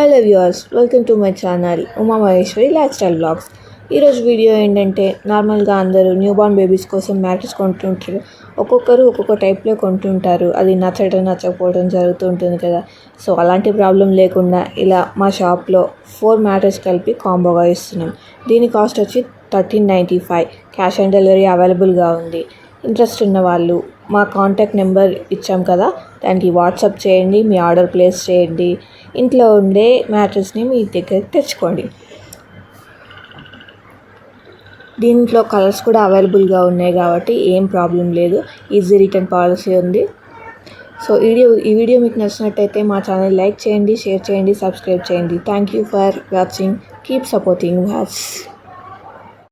Hello viewers, welcome to my channel Uma Maheshwari lifestyle blogs. ఈరోజు video ఏంటంటే, నార్మల్గా అందరూ న్యూ బార్న్ బేబీస్ కోసం మ్యాట్రెస్ కొంటుంటారు. ఒక్కొక్కరు ఒక్కొక్క టైప్లో కొంటుంటారు. అది నచ్చడం నచ్చకపోవడం జరుగుతూ ఉంటుంది కదా. సో అలాంటి ప్రాబ్లం లేకుండా ఇలా మా షాప్లో 4 మ్యాట్రెస్ కలిపి కాంబోగా ఇస్తున్నాం. దీని కాస్ట్ వచ్చి 1395. క్యాష్ ఆన్ డెలివరీ అవైలబుల్గా ఉంది. ఇంట్రెస్ట్ ఉన్న వాళ్ళు మా కాంటాక్ట్ నెంబర్ ఇచ్చాం కదా, దానికి వాట్సాప్ చేయండి, మీ ఆర్డర్ ప్లేస్ చేయండి. ఇంట్లో ఉండే మ్యాట్రెస్ని మీ దగ్గరికి తెచ్చుకోండి. దీంట్లో కలర్స్ కూడా అవైలబుల్గా ఉన్నాయి కాబట్టి ఏం ప్రాబ్లం లేదు. ఈజీ రిటర్న్ పాలసీ ఉంది. సో ఈ వీడియో మీకు నచ్చినట్టయితే మా ఛానల్ లైక్ చేయండి, షేర్ చేయండి, సబ్స్క్రైబ్ చేయండి. Thank you for watching. Keep supporting us.